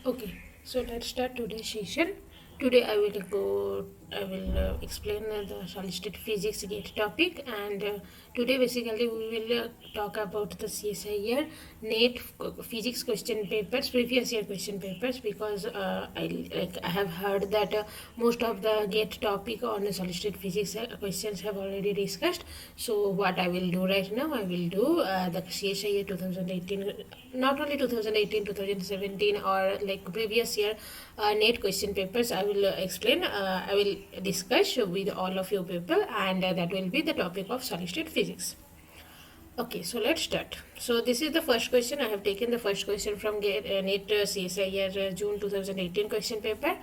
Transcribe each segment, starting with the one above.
Okay, so let's start today's session. Today I will explain the solid state physics gate topic, and today basically we will talk about the CSIR NET physics question papers, previous year question papers, because I have heard that most of the gate topic on the solid state physics questions have already discussed. So what I will do right now, I will do the CSIR 2018, not only 2018, 2017, or like previous year NET question papers. I will explain, I will discuss with all of you people, and that will be the topic of solid state physics. Okay, so let's start. So this is the first question. I have taken the first question from NET CSIR June 2018 question paper,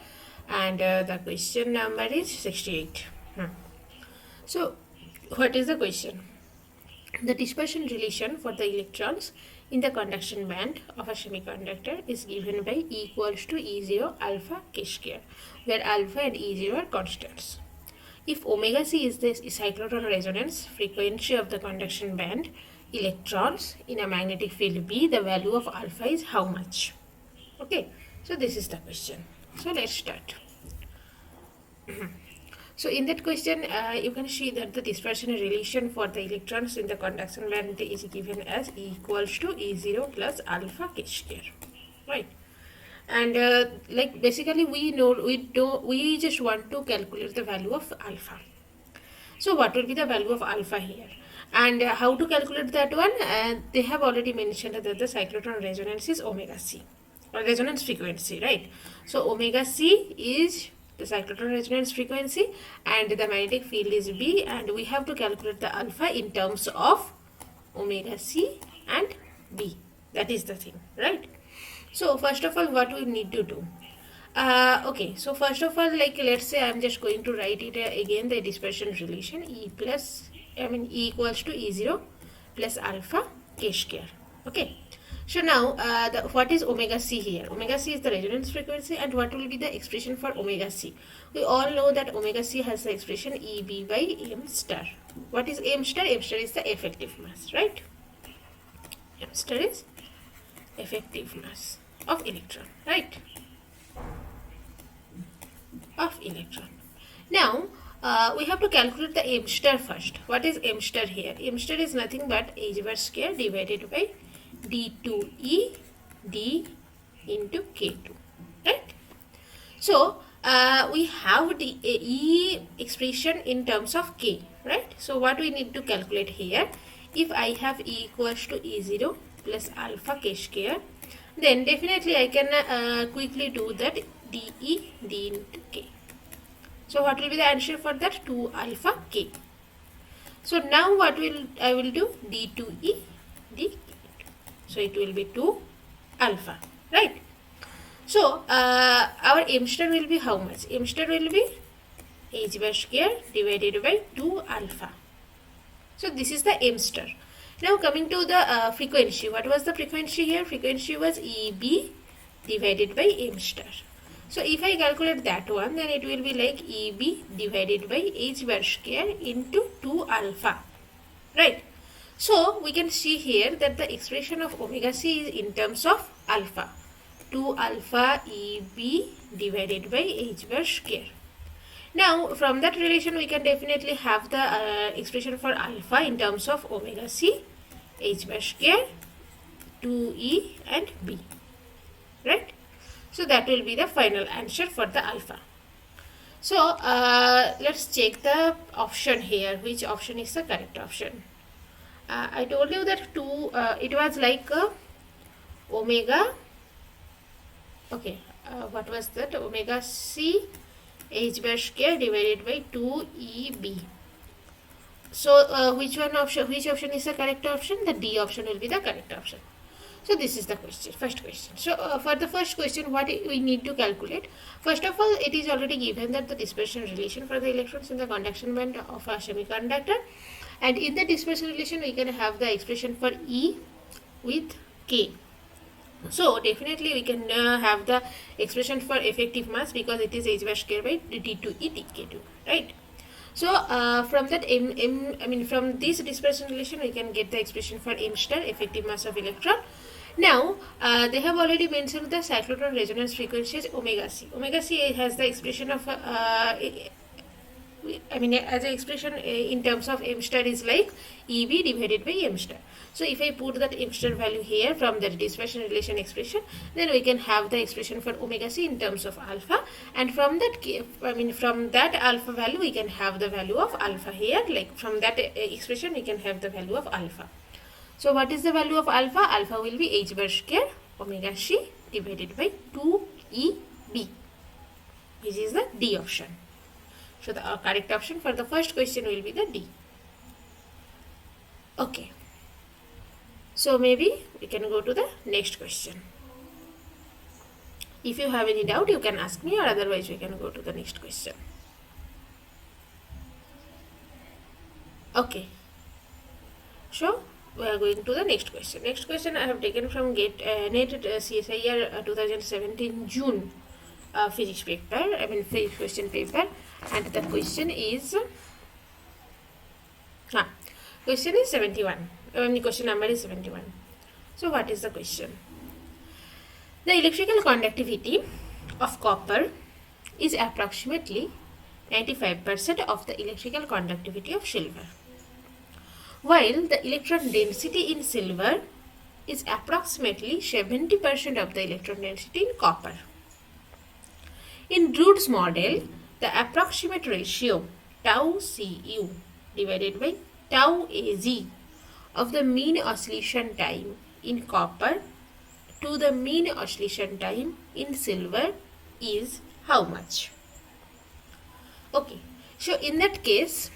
and the question number is 68. So what is the question? The dispersion relation for the electrons in the conduction band of a semiconductor is given by E equals to E0 alpha k square, where alpha and E0 are constants. If omega c is the cyclotron resonance frequency of the conduction band electrons in a magnetic field B, the value of alpha is how much? Okay, so this is the question. So let's start. So in that question, you can see that the dispersion relation for the electrons in the conduction band is given as E equals to E0 plus alpha k square, right? And like basically we just want to calculate the value of alpha. So what will be the value of alpha here? And how to calculate that one? They have already mentioned that the cyclotron resonance is omega c, or resonance frequency, right? So omega c is the cyclotron resonance frequency, and the magnetic field is B, and we have to calculate the alpha in terms of omega c and B. That is the thing, right? So first of all, what we need to do? Okay, so first of all, like let's say I'm just going to write it again, the dispersion relation E equals to E0 plus alpha k square. Okay, so now what is omega c here? Omega c is the resonance frequency, and what will be the expression for omega c? We all know that omega c has the expression EB by m star. What is m star? M star is the effective mass, right? M star is effective mass of electron, right? Of electron. Now we have to calculate the m star first. What is m star here? M star is nothing but h bar square divided by d2e d into k2, right? So we have the e expression in terms of k, right? So what we need to calculate here, if I have e equals to e0 plus alpha k square, then definitely I can quickly do that d into k. So what will be the answer for that? 2 alpha k. So now what I will do? d2e d. So it will be 2 alpha, right? So our m star will be how much? M star will be h bar square divided by 2 alpha. So this is the m star. Now coming to the frequency. What was the frequency here? Frequency was EB divided by m star. So if I calculate that one, then it will be like EB divided by h bar square into 2 alpha, right? So we can see here that the expression of omega c is in terms of alpha. 2 alpha EB divided by h bar square. Now from that relation we can definitely have the expression for alpha in terms of omega c, h bar square, 2e and b, right? So that will be the final answer for the alpha. So let's check the option here. Which option is the correct option? I told you that it was like omega. Okay, what was that? Omega c h bar square divided by 2eb. So which option is the correct option? The D option will be the correct option. So this is the question, first question. So for the first question, what we need to calculate? First of all, it is already given that the dispersion relation for the electrons in the conduction band of a semiconductor, and in the dispersion relation we can have the expression for E with K. So definitely we can have the expression for effective mass, because it is h bar square by d2e dk2, right? So from that from this dispersion relation we can get the expression for m star, effective mass of electron. Now, they have already mentioned the cyclotron resonance frequency is omega c. Omega c has the expression of, as an expression in terms of m star is like EB divided by m star. So, if I put that m star value here from the dispersion relation expression, then we can have the expression for omega c in terms of alpha, and from that alpha value we can have the value of alpha here. Like from that expression we can have the value of alpha. So what is the value of alpha? Alpha will be h bar square omega c divided by 2EB, which is the D option. So the correct option for the first question will be the D. Okay. So maybe we can go to the next question. If you have any doubt, you can ask me, or otherwise we can go to the next question. Okay. So we are going to the next question. Next question I have taken from NET CSIR 2017 June physics paper, physics question paper, and the question is question is 71. Question number is 71. So what is the question? The electrical conductivity of copper is approximately 95% of the electrical conductivity of silver, while the electron density in silver is approximately 70% of the electron density in copper. In Drude's model, the approximate ratio tau Cu divided by tau Az of the mean oscillation time in copper to the mean oscillation time in silver is how much? Okay, so in that case,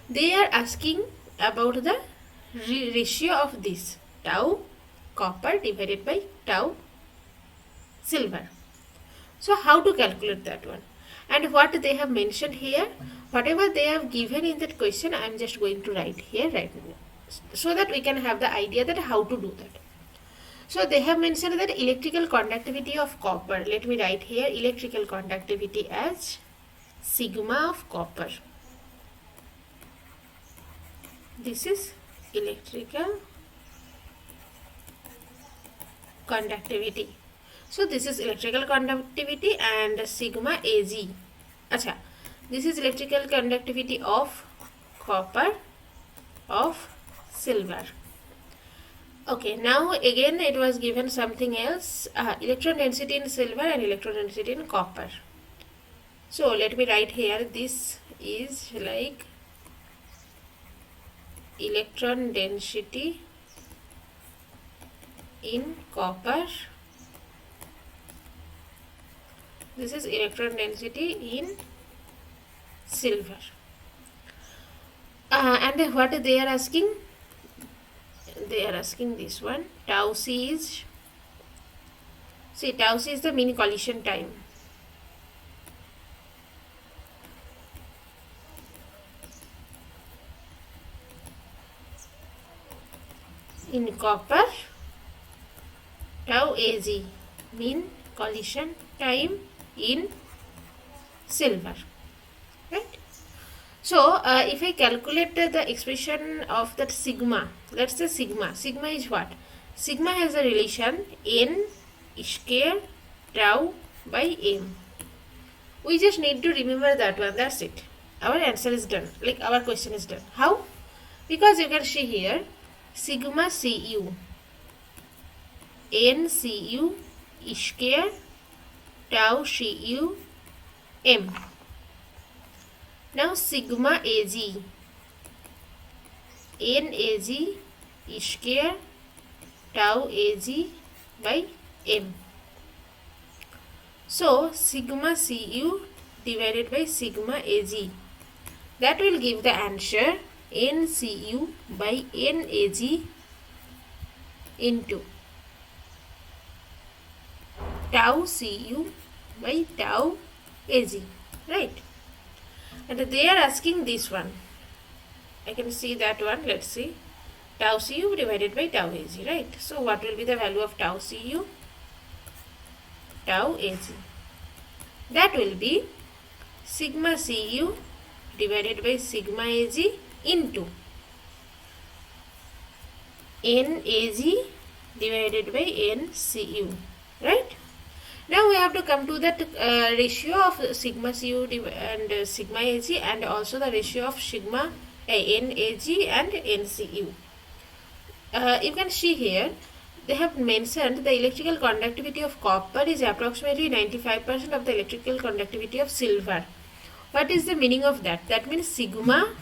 they are asking about the ratio of this tau copper divided by tau silver. So how to calculate that one? And what they have mentioned here, whatever they have given in that question, I am just going to write here right now, so that we can have the idea that how to do that. So they have mentioned that electrical conductivity of copper. Let me write here electrical conductivity as sigma of copper. This is electrical conductivity. So this is electrical conductivity and sigma Az. Acha, this is electrical conductivity of copper, of silver. Okay, now again it was given something else, electron density in silver and electron density in copper. So let me write here, this is like electron density in copper, this is electron density in silver, and what they are asking? They are asking this one, tau C is, see, tau C is the mean collision time. In copper, tau Az, mean collision time in silver, right? So, if I calculate the expression of that sigma, let's say sigma is what? Sigma has a relation n square tau by m. We just need to remember that one, that's it. Our answer is done, like our question is done. How? Because you can see here, sigma Cu, n Cu square tau Cu m. Now sigma Az, n Az square tau Az by m. So sigma Cu divided by sigma Az, that will give the answer n Cu by n Az into tau Cu by tau Az, right? And they are asking this one. I can see that one. Let's see. Tau Cu divided by tau Az, right? So what will be the value of tau Cu? Tau Az. That will be sigma Cu divided by sigma Az into n Az divided by NCU, right? Now we have to come to that ratio of sigma Cu and sigma Ag, and also the ratio of sigma NAg and NCU. You can see here they have mentioned the electrical conductivity of copper is approximately 95% of the electrical conductivity of silver. What is the meaning of that? That means sigma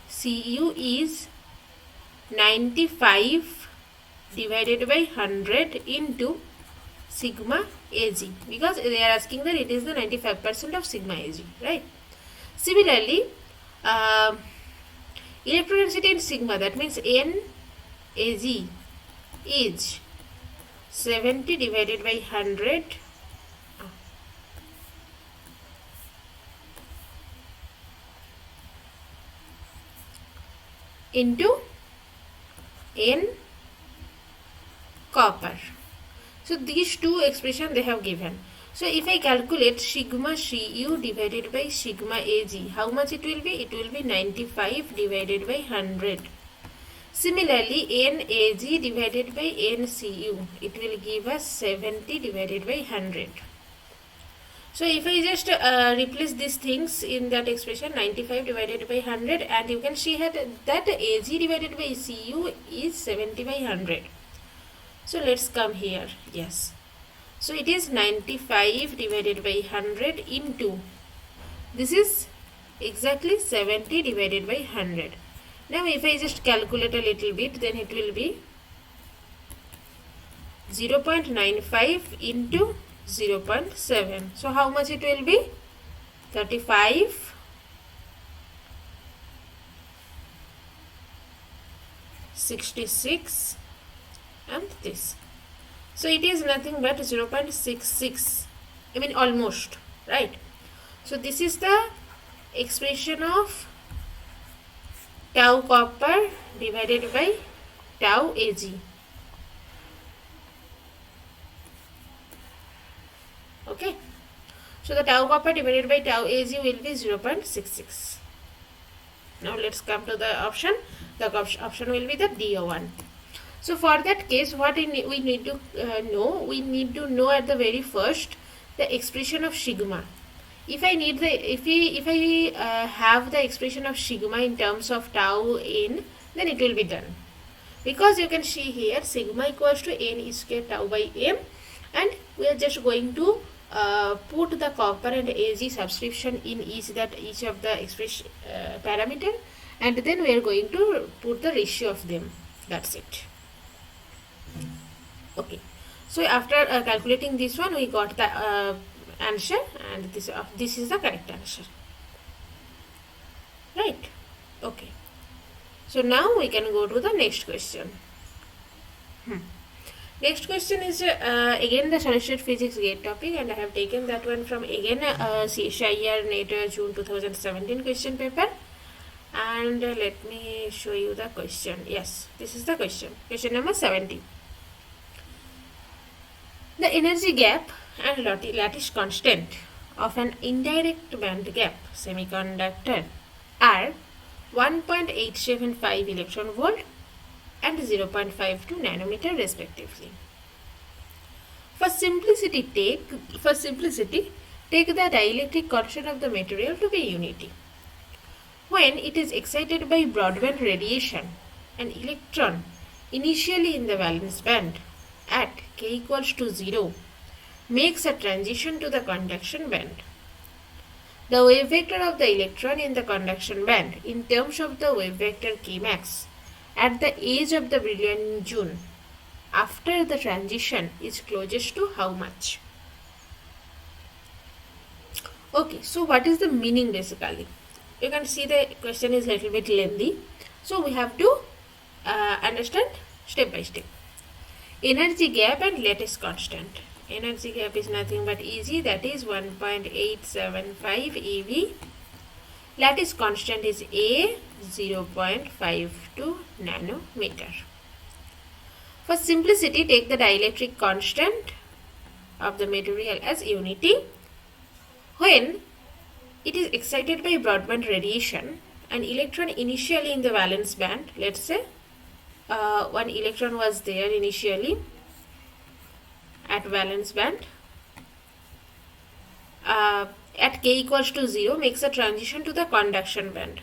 Cu is 95 divided by 100 into sigma Ag, because they are asking that it is the 95% of sigma Ag, right? Similarly, electron density in sigma, that means NAg is 70 divided by 100 into N copper. So these two expressions they have given. So if I calculate sigma Cu divided by sigma Ag, how much it will be? It will be 95 divided by 100. Similarly, NAg divided by NCU, it will give us 70 divided by 100. So if I just replace these things in that expression, 95 divided by 100, and you can see that Ag divided by Cu is 70 by 100. So let's come here. Yes. So it is 95 divided by 100 into, this is exactly 70 divided by 100. Now if I just calculate a little bit, then it will be 0.95 into 0.7. So how much it will be? 35, 66 and this. So it is nothing but 0.66. I mean almost, right? So this is the expression of tau copper divided by tau Ag. Okay. So the tau copper divided by tau Ag will be 0.66. Now let's come to the option. The option will be the DO1. So for that case, what we need to know? We need to know at the very first the expression of sigma. If I need have the expression of sigma in terms of tau n, then it will be done. Because you can see here sigma equals to n e square tau by m, and we are just going to put the copper and Ag subscription in each of the expression parameter, and then we are going to put the ratio of them. That's it. Okay. So after calculating this one, we got the answer, and this is the correct answer. Right? Okay. So now we can go to the next question. Next question is again the solid state physics gate topic, and I have taken that one from again CSIR NET June 2017 question paper. And let me show you the question. Yes, this is the question. Question number 70. The energy gap and lattice constant of an indirect band gap semiconductor are 1.875 electron volt and 0.52 nanometer respectively. For simplicity, take the dielectric constant of the material to be unity. When it is excited by broadband radiation, an electron initially in the valence band at k equals to 0 makes a transition to the conduction band. The wave vector of the electron in the conduction band in terms of the wave vector kmax at the age of the brilliant June after the transition is closest to how much? Okay, so what is the meaning basically? You can see the question is a little bit lengthy, so we have to understand step by step. Energy gap and lattice constant. Energy gap is nothing but easy, that is 1.875 eV. Lattice constant is A, 0.52 nanometer. For simplicity, take the dielectric constant of the material as unity. When it is excited by broadband radiation, an electron initially in the valence band, let's say one electron was there initially at valence band. At k equals to 0 makes a transition to the conduction band.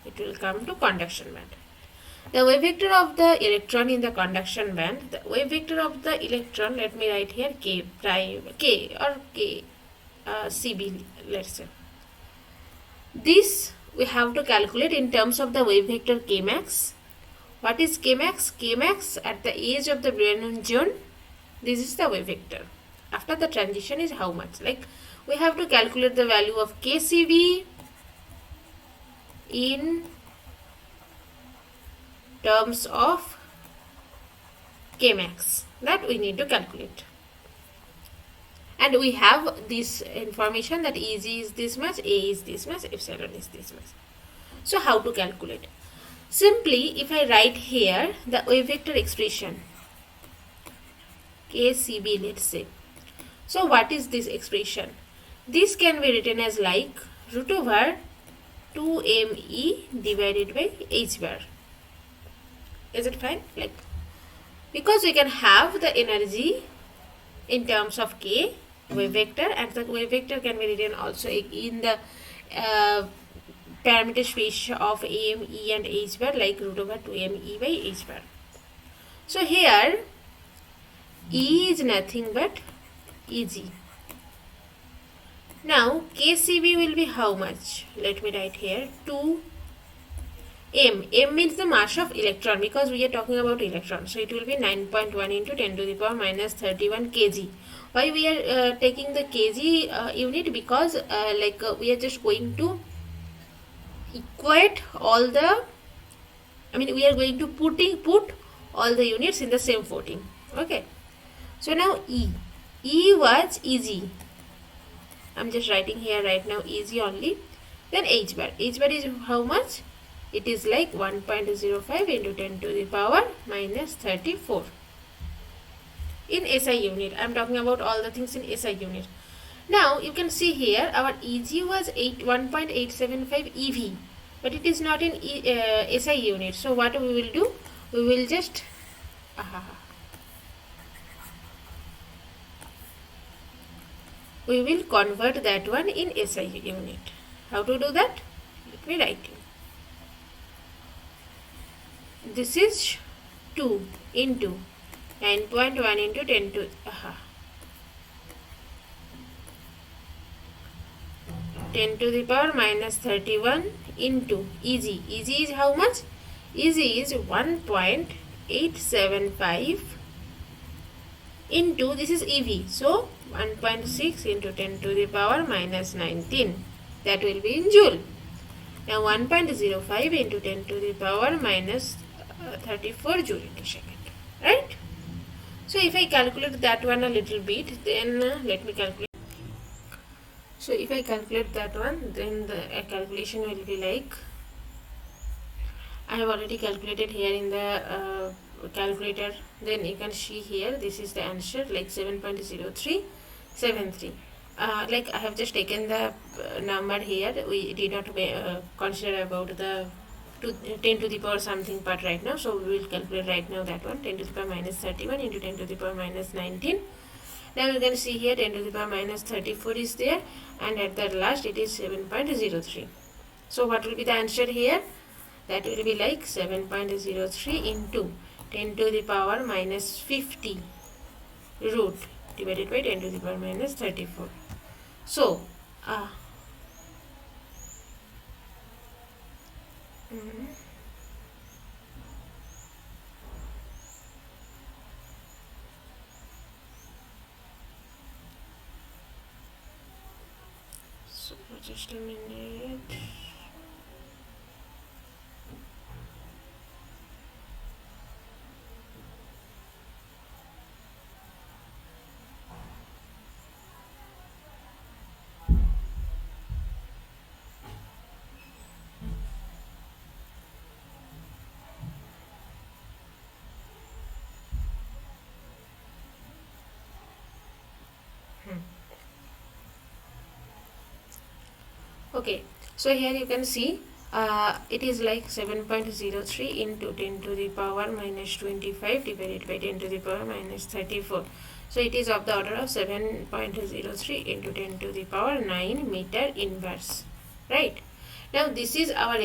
It will come to conduction band. The wave vector of the electron in the conduction band, the wave vector of the electron, let me write here k prime, k or k cb, let's say. This we have to calculate in terms of the wave vector k max. What is k max? K max at the edge of the Brillouin zone. This is the wave vector. After the transition is how much? Like we have to calculate the value of kcb in terms of k max. That we need to calculate. And we have this information that Eg is this much, A is this much, epsilon is this much. So how to calculate? Simply, if I write here the wave vector expression, kcb, let's say. So what is this expression? This can be written as like root over 2me divided by h bar. Is it fine? Like, because we can have the energy in terms of k wave vector, and the wave vector can be written also in the parameter space of am, e and h bar, like root over 2me by h bar. So here e is nothing but Eg. Now kcb will be how much? Let me write here 2 m. M means the mass of electron, because we are talking about electron. So it will be 9.1 into 10 to the power minus 31 kg. Why we are taking the kg unit? Because we are just going to equate all the, we are going to put all the units in the same footing. Okay. So now E was Eg. I'm just writing here right now Eg only. Then H bar. H bar is how much? It is like 1.05 into 10 to the power minus 34. In SI unit. I am talking about all the things in SI unit. Now you can see here our Eg was 1.875 eV. But it is not in SI unit. So what we will do? We will just we will convert that one in SI unit. How to do that? Let me write you. This is 2 into 9.1 into 10 to 10 to the power minus 31 into Eg. Eg is how much? Eg is 1.875 into, this is EV, so 1.6 into 10 to the power minus 19. That will be in joule. Now 1.05 into 10 to the power minus 34 joule into second. Right? So if I calculate that one a little bit, then let me calculate. So if I calculate that one, then the calculation will be like, I have already calculated here in the calculator. Then you can see here, this is the answer, like 7.0373. Like I have just taken the number here. We did not consider about the 10 to the power something part right now. So we will calculate right now that one, 10 to the power minus 31 into 10 to the power minus 19. Now you can see here 10 to the power minus 34 is there, and at the last it is 7.03. So what will be the answer here? That will be like 7.03 into 10 to the power minus 50 root divided by 10 to the power minus 34. So so just a minute. Okay, so here you can see it is like 7.03 into 10 to the power minus 25 divided by 10 to the power minus 34. So it is of the order of 7.03 into 10 to the power 9 meter inverse, right? Now this is our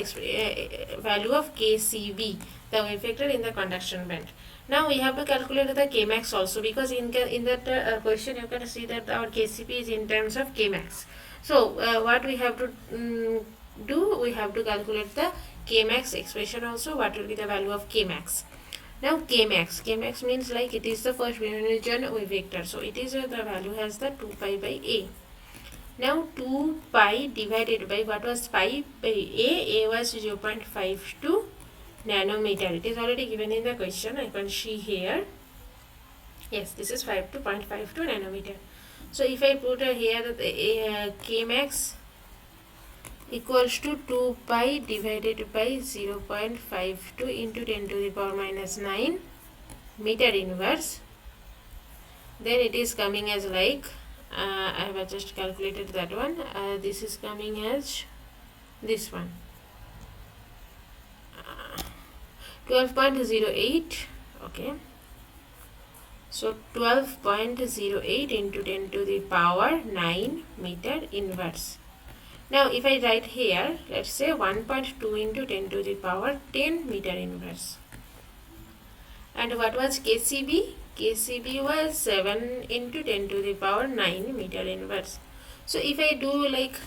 value of KCB, the wave vector in the conduction band. Now we have to calculate the Kmax also, because in that question you can see that our KCB is in terms of Kmax. So what we have to do, we have to calculate the Kmax expression also. What will be the value of Kmax? Now Kmax means like it is the first region wave vector. So it is the value has the 2 pi by A. Now 2 pi divided by what was pi by A was 0.52 nanometer. It is already given in the question. I can see here. Yes, this is 2.52 nanometer. So if I put here the Kmax equals to 2 pi divided by 0.52 into 10 to the power minus 9 meter inverse, then it is coming as like I have just calculated that one. This is coming as this one, 12.08. okay, so 12.08 into 10 to the power 9 meter inverse. Now if I write here, let's say 1.2 into 10 to the power 10 meter inverse. And what was KCB? KCB was 7 into 10 to the power 9 meter inverse. So if I do like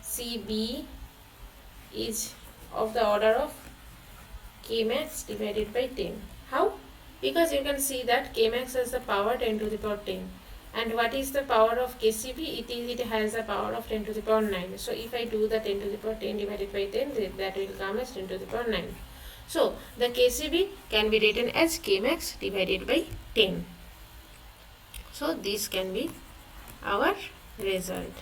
KCB is of the order of Kmax divided by 10. How? Because you can see that Kmax has the power 10 to the power 10. And what is the power of KCB? It has a power of 10 to the power 9. So if I do the 10 to the power 10 divided by 10, that will come as 10 to the power 9. So the KCB can be written as Kmax divided by 10. So this can be our result.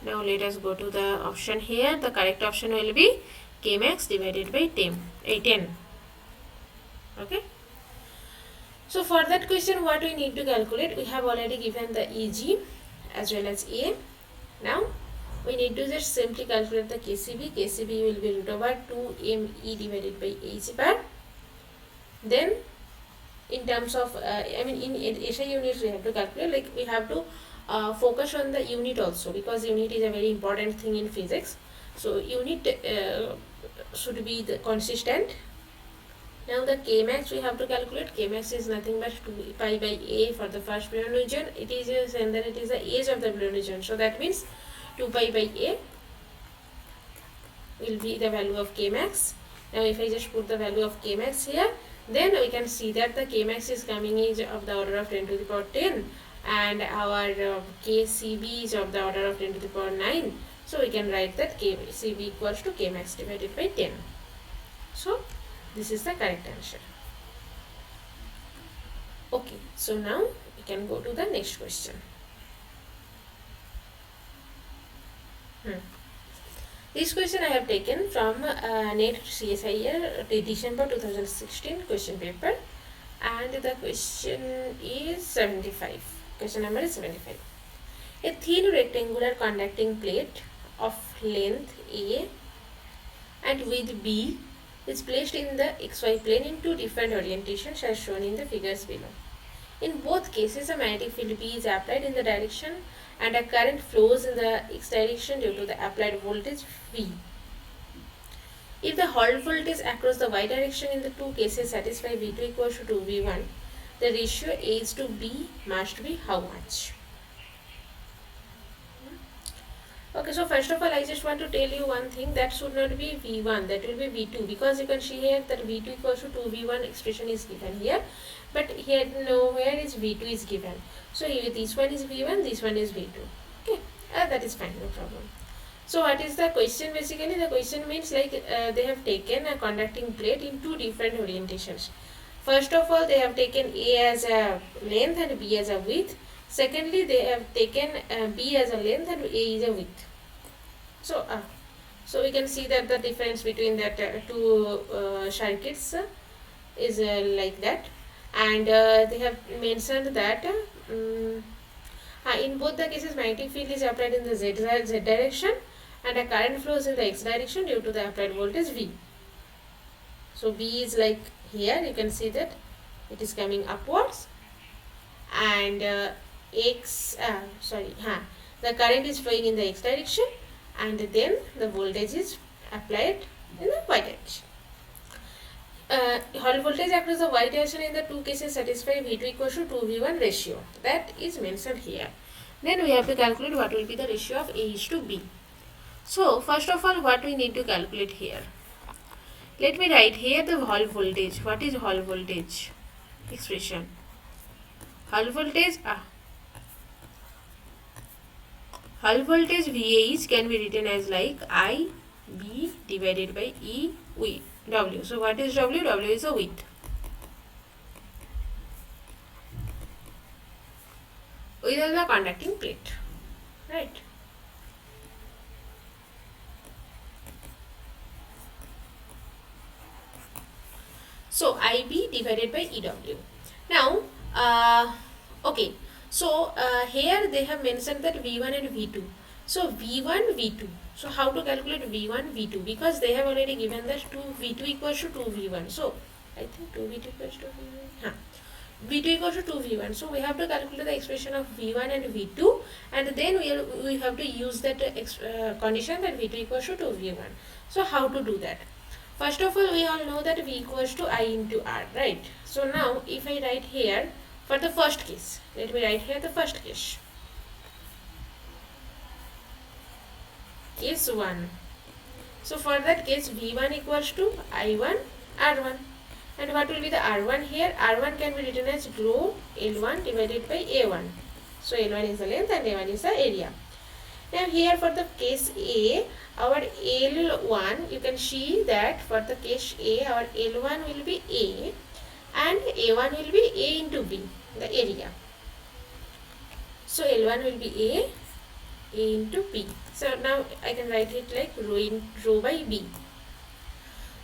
Now let us go to the option here. The correct option will be Kmax divided by 10. Okay. So for that question, what we need to calculate, we have already given the EG as well as A. Now we need to just simply calculate the KCB. KCB will be root over 2ME divided by H bar. Then in terms of, in SI units we have to calculate, like we have to focus on the unit also, because unit is a very important thing in physics. So unit should be consistent. Now the Kmax we have to calculate. Kmax is nothing but 2 pi by A for the first Brillouin region. It is and then it is the age of the Brillouin region. So that means 2 pi by A will be the value of Kmax. Now if I just put the value of Kmax here, then we can see that the Kmax is coming is of the order of 10 to the power 10, and our KCB is of the order of 10 to the power 9. So we can write that KCB equals to Kmax divided by 10. So this is the correct answer. Okay, so now we can go to the next question. This question I have taken from NET CSIR December 2016 question paper, and the question is 75. Question number is 75. A thin rectangular conducting plate of length A and width B is placed in the XY plane in two different orientations as shown in the figures below. In both cases, a magnetic field B is applied in the direction and a current flows in the X direction due to the applied voltage V. If the Hall voltage across the Y direction in the two cases satisfy V2 equals to 2V1, the ratio A is to B must be how much? Okay, so first of all, I just want to tell you one thing, that should not be V1, that will be V2, because you can see here that V2 equals to 2V1 expression is given here, but here nowhere is V2 is given. So here this one is V1, this one is V2. Okay, that is fine, no problem. So what is the question? Basically the question means like they have taken a conducting plate in two different orientations. First of all, they have taken A as a length and B as a width. Secondly, they have taken B as a length and A is a width. So we can see that the difference between that two circuits is like that, and they have mentioned that In both the cases, magnetic field is applied in the z direction and a current flows in the x direction due to the applied voltage V. So V is like here, you can see that it is coming upwards, and the current is flowing in the x direction, and then the voltage is applied in the y direction. Hall voltage across the y direction in the two cases satisfy V2 equals to 2V1 ratio. That is mentioned here. Then we have to calculate what will be the ratio of A is to B. So first of all, what we need to calculate here? Let me write here the Hall voltage. What is Hall voltage? Expression. Hall voltage VH can be written as like I B divided by E W. So what is W? W is the width. Width of the conducting plate. Right. So IB divided by EW. Now, okay. So here they have mentioned that V1 and V2. So V1, V2. So how to calculate V1, V2? Because they have already given that V2 equals to 2V1. So I think 2V2 equals to V1. V2 equals to 2V1. So we have to calculate the expression of V1 and V2, and then we have to use that condition that V2 equals to 2V1. So how to do that? First of all, we all know that V equals to I into R, right? So now if I write here for the first case, let me write here the first case. Case 1. So for that case, V1 equals to I1 R1. And what will be the R1 here? R1 can be written as rho L1 divided by A1. So L1 is the length and A1 is the area. Now here for the case A, our L1, you can see that for the case A, our L1 will be A and A1 will be A into B, the area. So L1 will be A into B. So now I can write it like rho by B.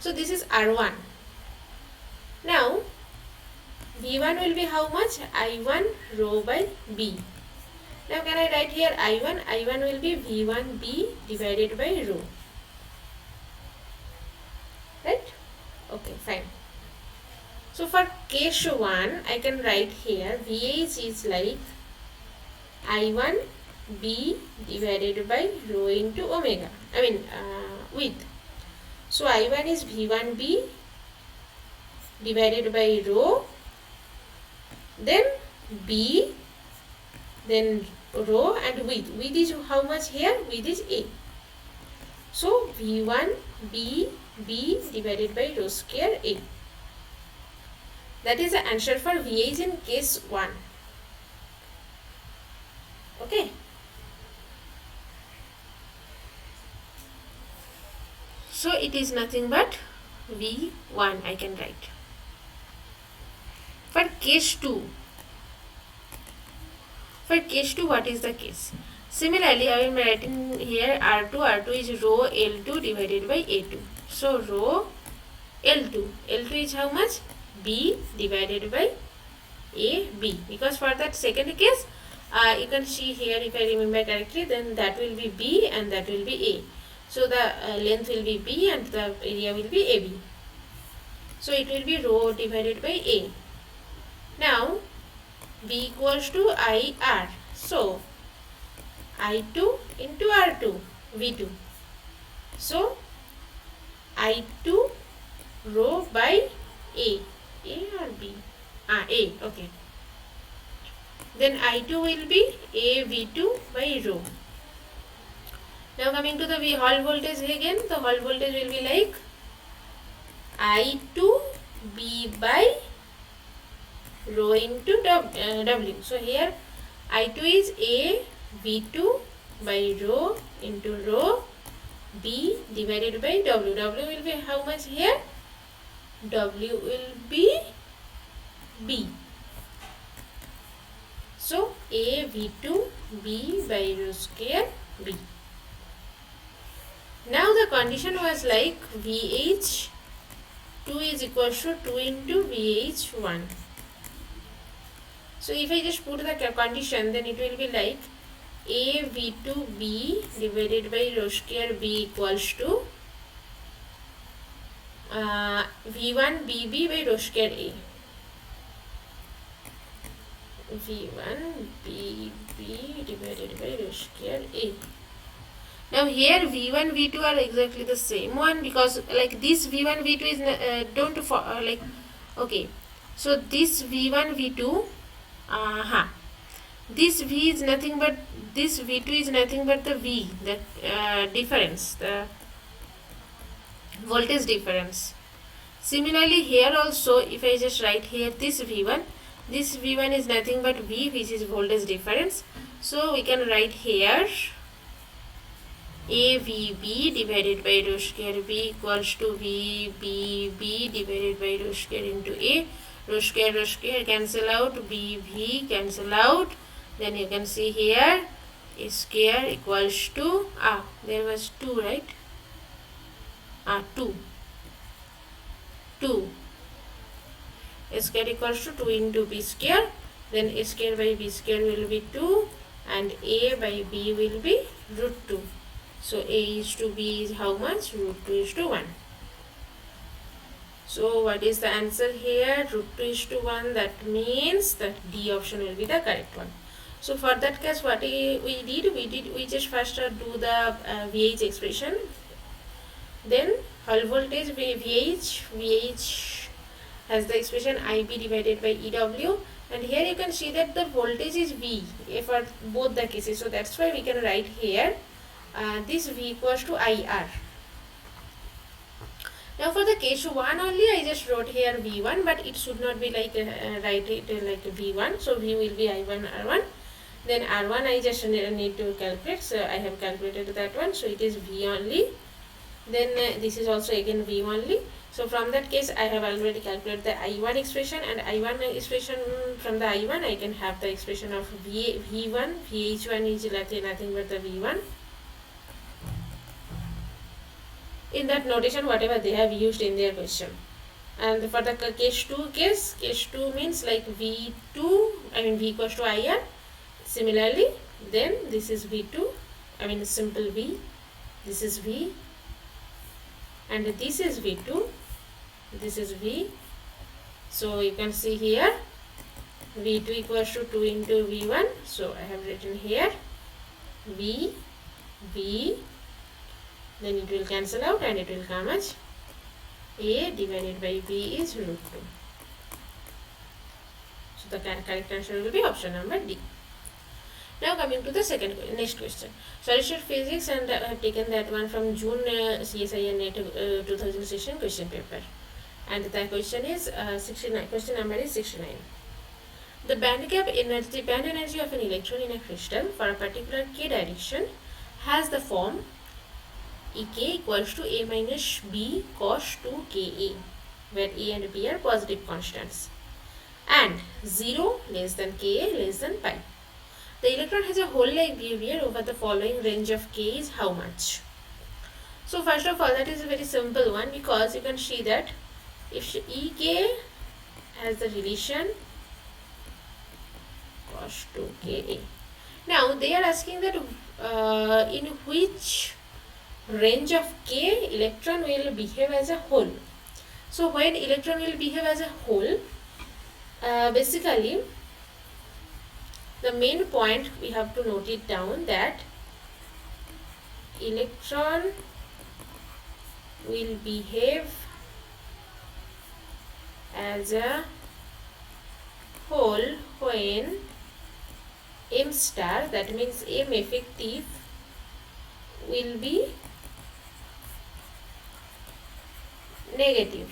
So this is R1. Now V1 will be how much? I1 rho by B. Now can I write here I1? I1 will be V1B divided by rho. Right? Okay, fine. So for case 1, I can write here VH is like I1B divided by rho into omega. Width. So I1 is V1B divided by rho, then B, then rho and width. Width is how much here? Width is A. So V1 B divided by rho square A. That is the answer for VH in case 1. Okay. So it is nothing but V1 I can write. For case 2, what is the case? Similarly, I am writing here R2 is rho L2 divided by A2. So rho L2 is how much? B divided by AB. Because for that second case, you can see here, if I remember correctly, then that will be B and that will be A. So the length will be B and the area will be AB. So it will be rho divided by A. Now V equals to IR. So I2 into R2, V2. So I2 rho by A or B? A, okay. Then I2 will be A V2 by rho. Now coming to the Hall voltage again, the Hall voltage will be like I2 B by rho into W. So here I2 is A V2 by rho into rho B divided by W. W will be how much here? W will be B. So A V2 B by rho square B. Now the condition was like VH 2 is equal to 2 into VH1. So if I just put the condition, then it will be like a v2b divided by rho square b equals to v1 bb by rho square a. v1 bb divided by rho square a. Now here v1 v2 are exactly the same one, because like this v1 v2 is don't like, okay, so this v1 v2 this v is nothing but, this v2 is nothing but the v, the difference, the voltage difference. Similarly here also, if I just write here this v1 is nothing but v, which is voltage difference. So we can write here AVB divided by rho square b equals to VBB divided by rho square into A. Rho square cancel out, BV cancel out. Then you can see here A square equals to, there was 2, right? 2. A square equals to 2 into B square. Then A square by B square will be 2 and A by B will be root 2. So A is to B is how much? Root 2 is to 1. So what is the answer here? Root 2 is to 1. That means that D option will be the correct one. So for that case, what we just first do the VH expression. Then whole voltage VH has the expression IB divided by EW. And here you can see that the voltage is V for both the cases. So that's why we can write here this V equals to IR. Now for the case 1 only, I just wrote here V1, but it should not be like write it like V1. So V will be I1 R1. Then R1 I just need to calculate. So I have calculated that one. So it is V only. Then this is also again V only. So from that case, I have already calculated the I1 expression, and I1 expression, from the I1 I can have the expression of V1. VH1 is nothing but the V1. In that notation, whatever they have used in their question. And for the case 2 means like V2, V equals to IR. Similarly, then this is V2, simple V, this is V, and this is V2, this is V. So you can see here V2 equals to 2 into V1. So I have written here V, then it will cancel out and it will come as A divided by B is root 2. So the correct answer will be option number D. Now coming to the next question. Solid physics, and I have taken that one from June CSIR NET 2000 session question paper. And the question is 69. Question number is 69. The band energy of an electron in a crystal for a particular k direction has the form Ek equals to A minus B cos 2 Ka, where A and B are positive constants, and 0 less than Ka less than pi. The electron has a hole-like behavior over the following range of K is how much? So first of all, that is a very simple one, because you can see that if Ek has the relation cos 2 Ka. Now they are asking that in which range of K electron will behave as a whole. So when electron will behave as a whole, basically the main point we have to note it down, that electron will behave as a whole when M star, that means M effective, will be negative,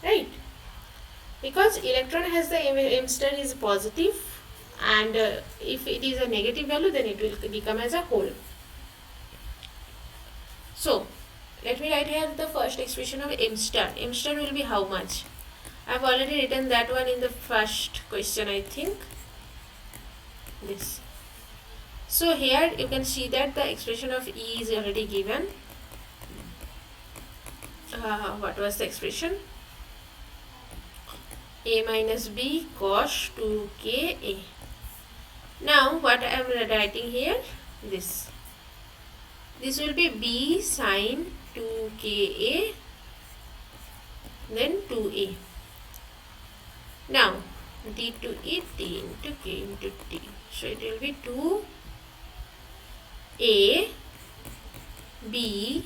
right? Because electron has the M star is positive, and if it is a negative value, then it will become as a whole. So let me write here the first expression of M star. M star will be how much? I have already written that one in the first question, I think. This. So here you can see that the expression of E is already given. What was the expression? A minus B cos 2k A. Now what I am writing here? This will be B sin 2k A, then 2A. Now d to e t into k into t. So it will be 2A B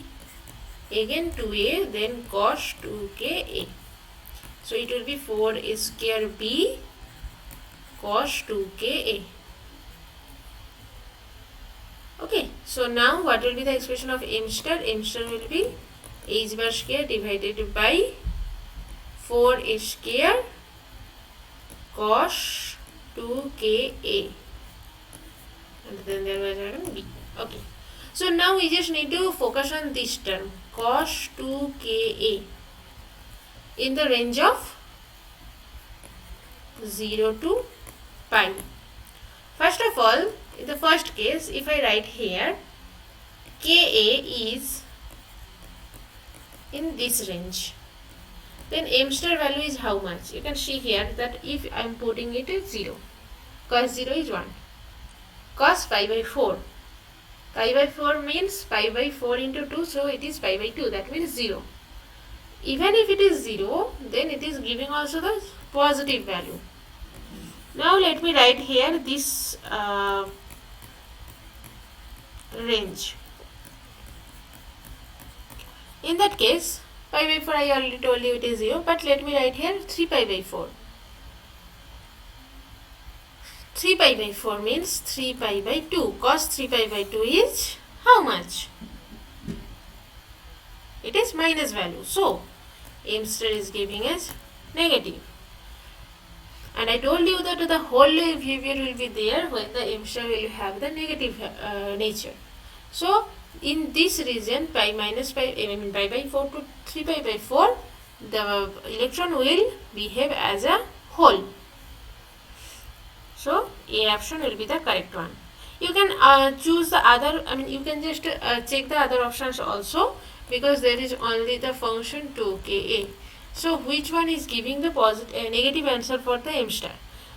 again 2A, then cos 2k A. So it will be 4A square B cos 2k A. Okay, so now what will be the expression of m star? M star will be h bar square divided by 4A square cos 2k A, and then there was a B. Okay, so now we just need to focus on this term cos 2k A in the range of 0 to pi. First of all, in the first case, if I write here Ka is in this range, then m star value is how much? You can see here that if I am putting it at 0, cos 0 is 1, cos pi by 4. Pi by 4 means pi by 4 into 2, so it is pi by 2, that means 0. Even if it is 0, then it is giving also the positive value. Now let me write here this range. In that case, pi by 4 I already told you it is 0, but let me write here 3 pi by 4. 3 pi by 4 means 3 pi by 2. Cos 3 pi by 2 is how much? It is minus value. So, m star is giving us negative. And I told you that the whole behavior will be there when the m star will have the negative nature. So, in this region, pi minus pi, pi by 4 to 3 pi by 4, the electron will behave as a whole. So, A option will be the correct one. You can choose the other, you can just check the other options also, because there is only the function 2Ka. So, which one is giving the negative answer for the m star?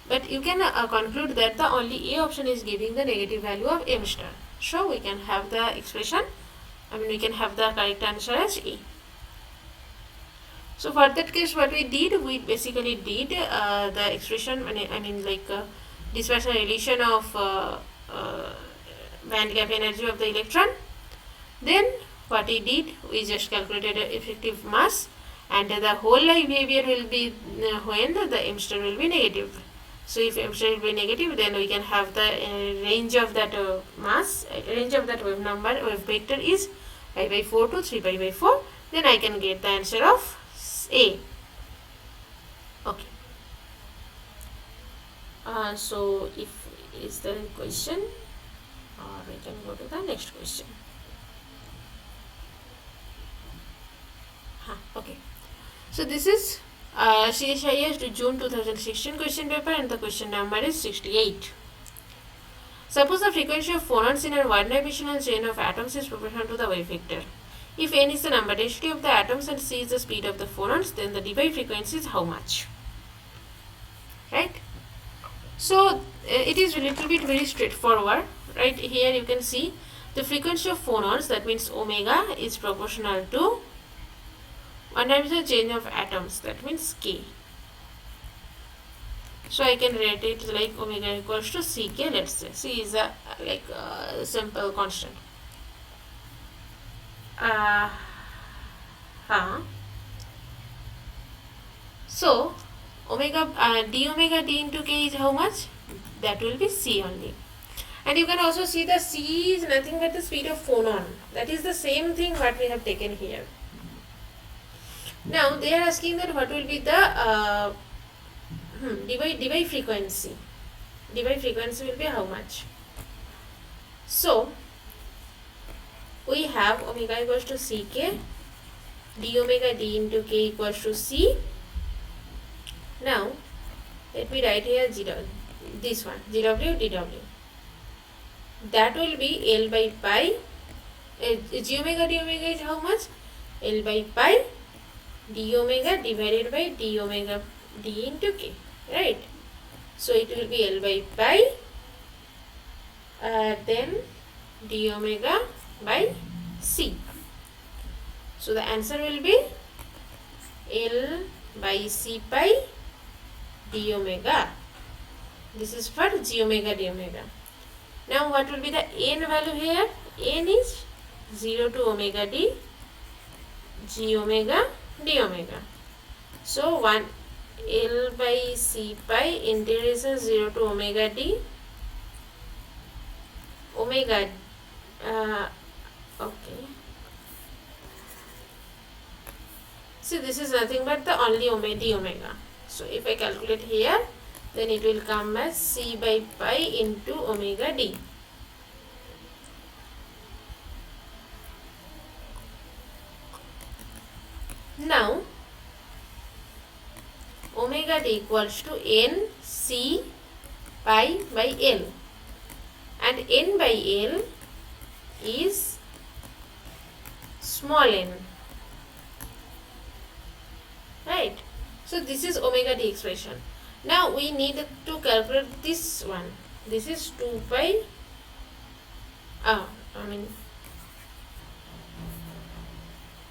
But you can conclude that the only A option is giving the negative value of m star. So, we can have the expression, we can have the correct answer as A. So, for that case, what we did, we basically did the expression, dispersion relation of band gap energy of the electron. Then, what we did, we just calculated the effective mass, and the whole life behavior will be when the m star will be negative. So, if m star will be negative, then we can have the range of that mass, range of that wave number, wave vector is pi by 4 to 3 pi by 4. Then I can get the answer of A. Okay. So, if is there a question, or we can go to the next question. Okay. So, this is CSIR June 2016 question paper, and the question number is 68. Suppose the frequency of phonons in a one-dimensional chain of atoms is proportional to the wave vector. If n is the number density of the atoms and c is the speed of the phonons, then the derivative frequency is how much? Right? So, it is a little bit very straightforward. Right here you can see the frequency of phonons, that means omega, is proportional to one-dimensional chain of atoms, that means k. So I can write it like omega equals to ck, let's say. C is a simple constant. So omega d omega d into k is how much? That will be c only. And you can also see the c is nothing but the speed of phonon. That is the same thing what we have taken here. Now they are asking that what will be the divide frequency. Divide frequency will be how much? So we have omega equals to ck, d omega d into k equals to c. Now let me write here this one, gw dw. That will be L by pi. G omega d omega is how much? L by pi d omega divided by d omega d into k, right? So it will be L by pi, then d omega by c. So the answer will be L by c pi d omega. This is for g omega d omega. Now what will be the n value here? N is 0 to omega d g omega d omega. So 1 L by c pi integration 0 to omega d omega okay. See, this is nothing but the only omega d omega. So if I calculate here, then it will come as c by pi into omega d. Now omega d equals to n c pi by l, and n by l is small n, right? So this is omega d expression. Now we need to calculate this one. This is 2 pi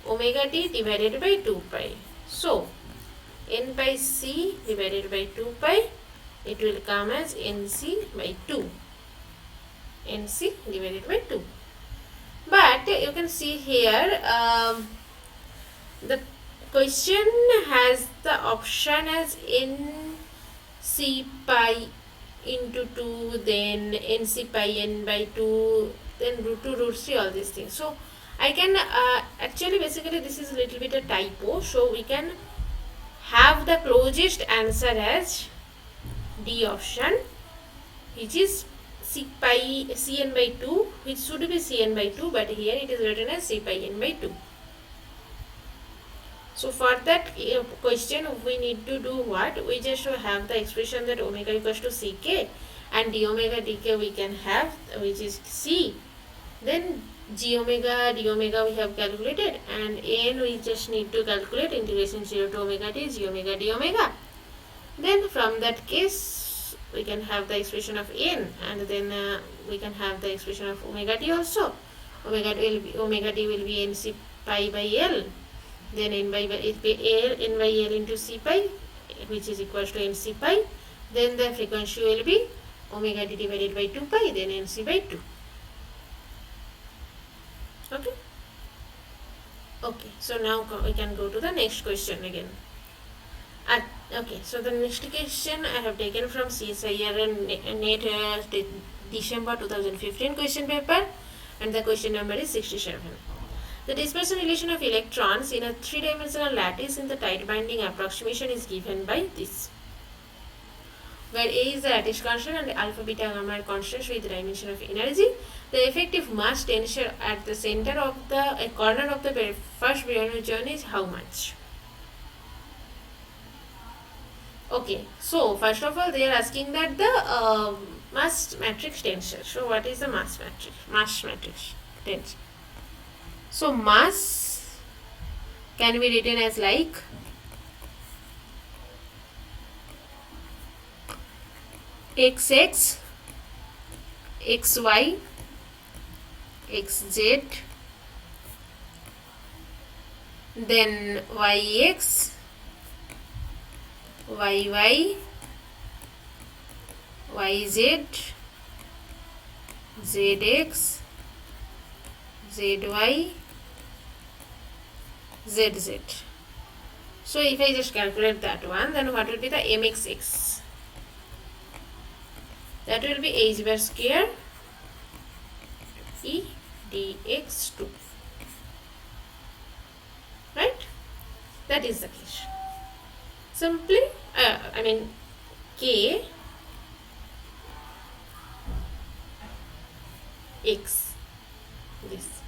omega d divided by 2 pi. So n by c divided by 2 pi, it will come as nc by 2. nc divided by 2. But you can see here the question has the option as nc pi into 2, then nc pi n by 2, then root 2, root 3, all these things. So I can actually basically this is a little bit a typo, so we can have the closest answer as D option, which is c n by 2, which should be cn by 2, but here it is written as c pi n by 2. So for that question we need to do what? We just have the expression that omega equals to ck, and d omega dk we can have, which is c. Then g omega d omega we have calculated, and n we just need to calculate integration 0 to omega d g omega d omega. Then from that case we can have the expression of n, and then we can have the expression of omega d also. Omega d will be nc pi by l, then n by l into c pi, which is equals to nc pi. Then the frequency will be omega d divided by 2 pi, then nc by 2. Okay, so now we can go to the next question again. Okay, so the next question I have taken from CSIR NET December 2015 question paper, and the question number is 67. The dispersion relation of electrons in a three-dimensional lattice in the tight binding approximation is given by this, where A is the lattice constant and alpha, beta, gamma are constants with the dimension of energy. The effective mass tensor at the center of the corner of the first Bernoulli joint is how much? Okay, so first of all they are asking that the mass matrix tensor. So what is the mass matrix? Mass matrix tensor. So mass can be written as like xx, xy, xz, then yx, yy, yz, zx, zy, zz. So if I just calculate that one, then what will be the mxx? That will be h bar square e dx2, right? That is the case. Simply k x this.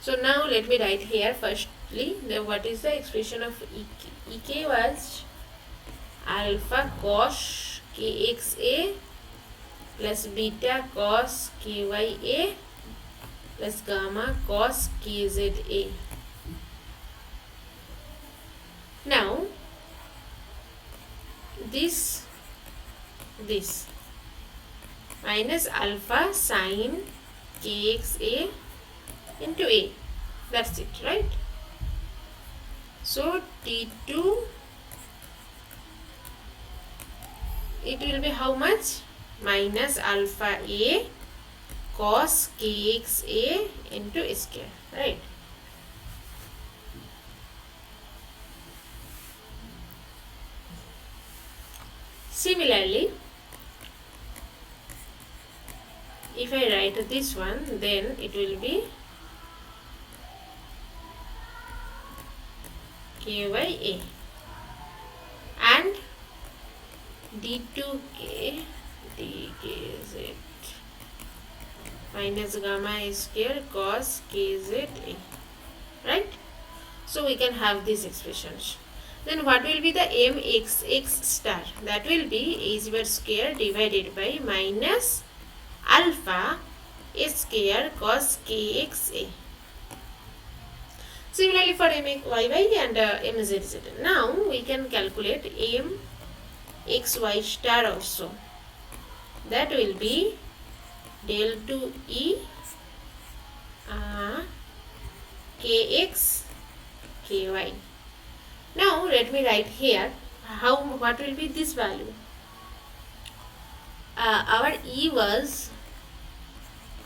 So now let me write here firstly what is the expression of ek. Ek was alpha cos kxa plus beta cos kya plus gamma cos kza. Now this minus alpha sine kxa into a, that's it, right? So T2, it will be how much? Minus alpha a cos kxa into a square, right? Similarly, if I write this one, then it will be kya and d2k dkz minus gamma a square cos kza, right? So we can have these expressions. Then what will be the mxx star? That will be a bar square divided by minus alpha a square cos kxa. Similarly for myy and mzz. Now we can calculate mxy star also. That will be del 2e kx ky. Now let me write here what will be this value. Our e was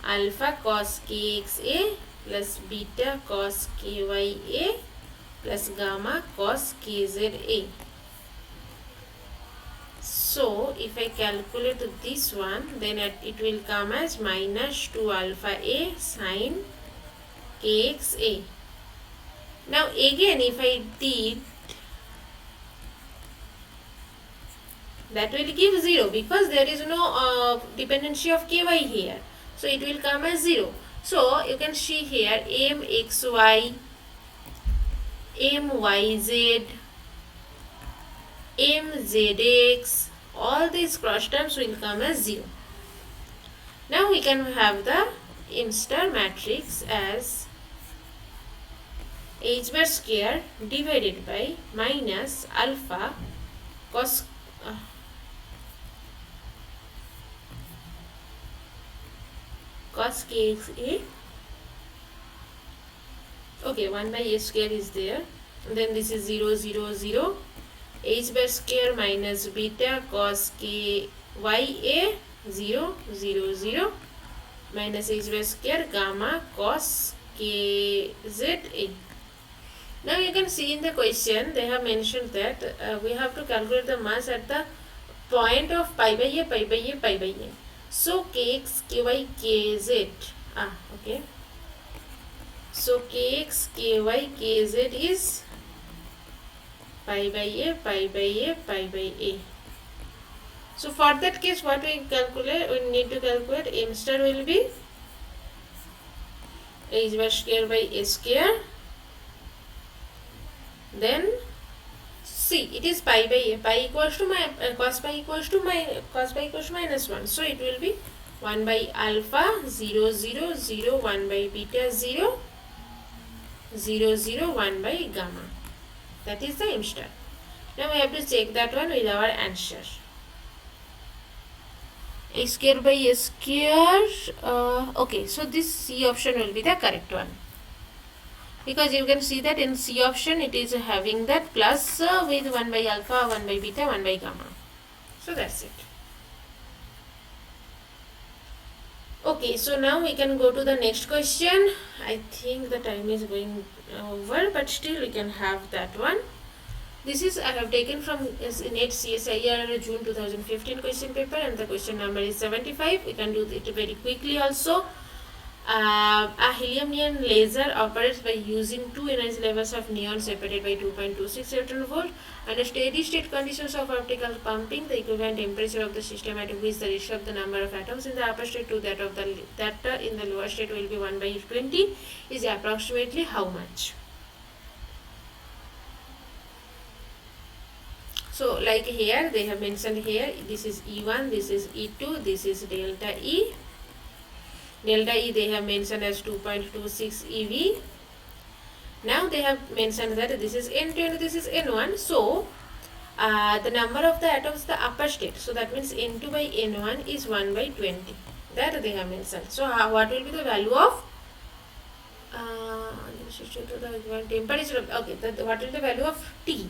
alpha cos kxa plus beta cos kya plus gamma cos kza. So if I calculate this one, then it will come as minus 2 alpha a sine kxa. Now again if I did, that will give 0 because there is no dependency of ky here. So it will come as 0. So you can see here mxy, myz, mzx, all these cross terms will come as 0. Now we can have the M star matrix as h bar square divided by minus alpha cos kxa. Okay, 1 by a square is there. And then this is 0, 0, 0. H bar square minus beta cos kya 0, 0, 0 minus h bar square gamma cos kza. Now you can see in the question they have mentioned that we have to calculate the mass at the point of pi by a, pi by a, pi by a. So kx, ky, kz. Okay. So kx, ky, kz is pi by a, pi by a, pi by a. So for that case, what we calculate? We need to calculate m star will be h bar square by a square. Then see, it is pi by a, pi equals to cos pi equals to minus 1. So it will be 1 by alpha 0, 0, 0, 1 by beta 0, 0, 0, 1 by gamma. That is the M star. Now we have to check that one with our answer. A square by a square. Okay, so this C option will be the correct one. Because you can see that in C option it is having that plus with 1 by alpha, 1 by beta, 1 by gamma. So that's it. Okay, so now we can go to the next question. I think the time is going over, but still we can have that one. This is I have taken from NET CSIR June 2015 question paper, and the question number is 75. We can do it very quickly also. A helium neon laser operates by using two energy levels of neon separated by 2.26 electron volt. Under steady state conditions of optical pumping, the equivalent temperature of the system at which the ratio of the number of atoms in the upper state to that of in the lower state will be 1 by 20 is approximately how much? So like here they have mentioned here, this is E1, this is E2, this is delta E. Delta E they have mentioned as 2.26 eV, Now they have mentioned that this is N2 and this is N1. So the number of the atoms the upper state. So that means N2 by N1 is 1 by 20. That they have mentioned. So what will be the value of temperature? Okay, what will be the value of T?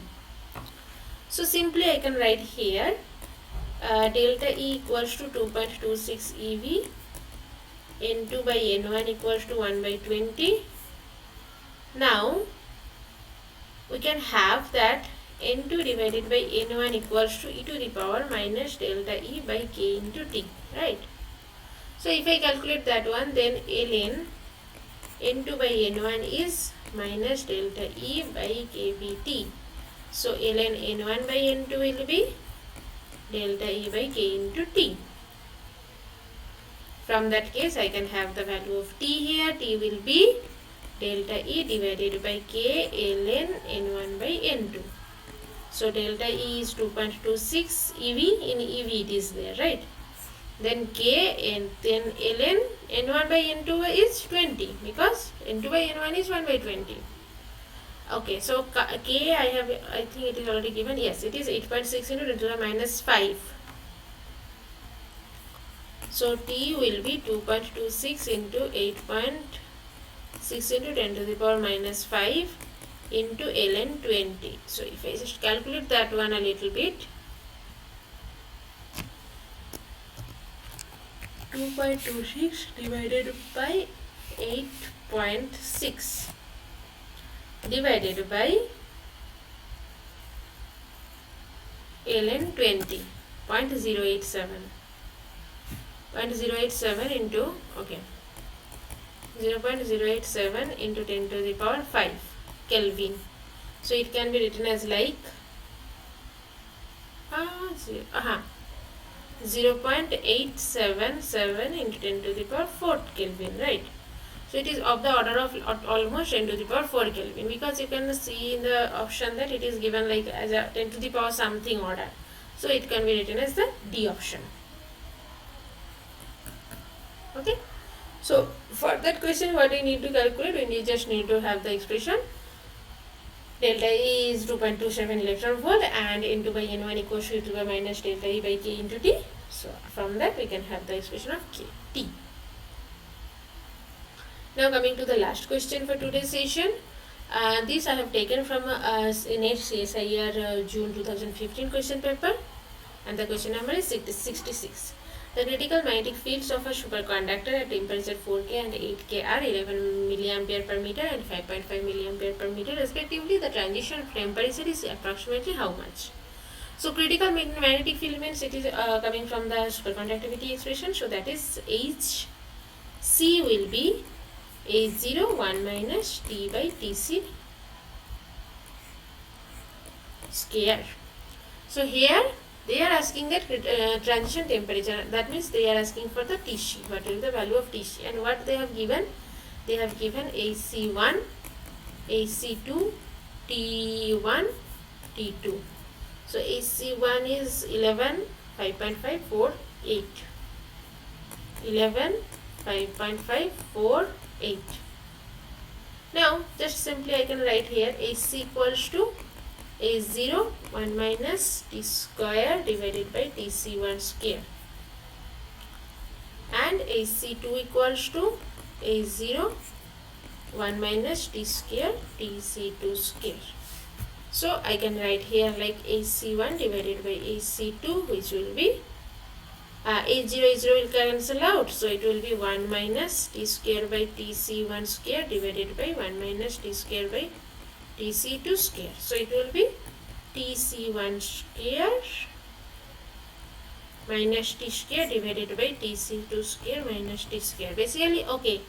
So simply I can write here delta E equals to 2.26 eV, N2 by N1 equals to 1 by 20. Now we can have that N2 divided by N1 equals to e to the power minus delta E by K into T, right? So if I calculate that one, then ln N2 by N1 is minus delta E by KBT. So ln N1 by N2 will be delta E by K into T. From that case, I can have the value of T here. T will be delta E divided by K ln N1 by N2. So delta E is 2.26 EV. In EV it is there, right? Then K and then ln N1 by N2 is 20 because N2 by N1 is 1 by 20. Okay, so K I think it is already given. Yes, it is 8.6 into 10 to the minus 5. So T will be 2.26 into 8.6 into 10 to the power minus 5 into ln 20. So if I just calculate that one a little bit, 2.26 divided by 8.6 divided by ln 20, 0.087. 0.087 into 0.087 into 10 to the power 5 Kelvin. So it can be written as like 0.877 into 10 to the power 4 Kelvin, right? So it is of the order of almost 10 to the power 4 Kelvin, because you can see in the option that it is given like as a 10 to the power something order. So it can be written as the D option. Okay. So for that question, what we need to calculate, we just need to have the expression delta E is 2.27 electron volt and N2 by N1 equals to e to the minus delta E by K into T. So from that we can have the expression of T. Now coming to the last question for today's session. This I have taken from NET CSIR June 2015 question paper, and the question number is 66. The critical magnetic fields of a superconductor at temperature 4K and 8K are 11 milliampere per meter and 5.5 milliampere per meter respectively. The transition temperature is approximately how much? So critical magnetic field means it is coming from the superconductivity expression. So that is HC will be A0 1 minus T by Tc square. So here they are asking that transition temperature. That means they are asking for the Tc. What is the value of Tc? And what they have given? They have given AC1, AC2, T1, T2. So AC1 is 11, 5.5, 4, 8. 11, 5.5, 4, 8. Now just simply I can write here AC equals to A0 1 minus T square divided by Tc1 square, and AC2 equals to A0 1 minus T square Tc2 square. So I can write here like AC1 divided by AC2, which will be A0 will cancel out, so it will be 1 minus T square by Tc1 square divided by 1 minus T square by Tc2 square. So it will be Tc1 square minus T square divided by Tc2 square minus T square. Basically, okay,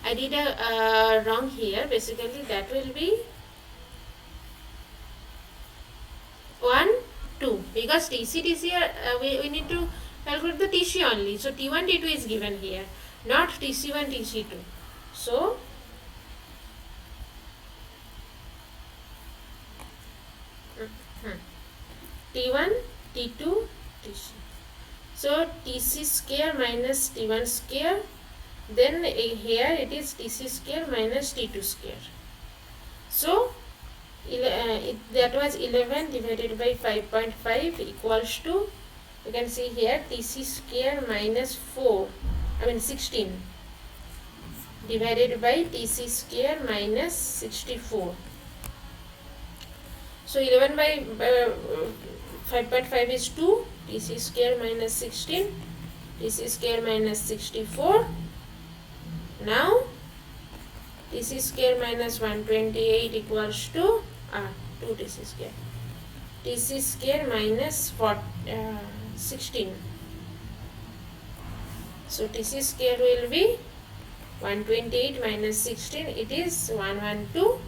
I did a wrong here. Basically, that will be 1, 2, because Tc we need to calculate the Tc only. So T1, T2 is given here, not Tc1, Tc2. So T1, T2, Tc. So Tc square minus T1 square. Then here it is Tc square minus T2 square. So that was 11 divided by 5.5 equals to, you can see here, TC square minus 16 divided by TC square minus 64. So 11 by 5.5 is 2, TC square minus 16, TC square minus 64. Now TC square minus 128 equals to 2 TC square. TC square minus 16. So TC square will be 128 minus 16, it is 112.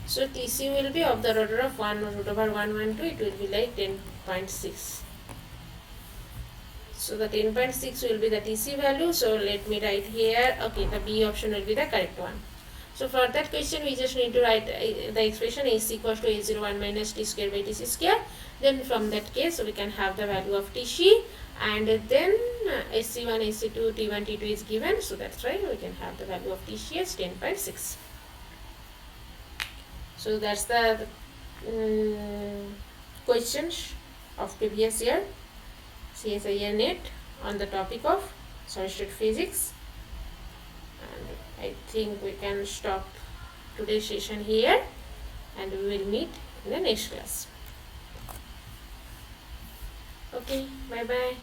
So TC will be of the order of 1 root over 112, it will be like 10.6. So the 10.6 will be the TC value. So let me write here, okay, the B option will be the correct one. So for that question we just need to write the expression AC equals to A01 minus T square by TC square. Then from that case we can have the value of TC, and then AC1, AC2, T1, T2 is given. So that's why we can have the value of TC as 10.6. So that's the questions of previous year CSIR NET on the topic of solid state physics. And I think we can stop today's session here, and we will meet in the next class. Okay, bye bye.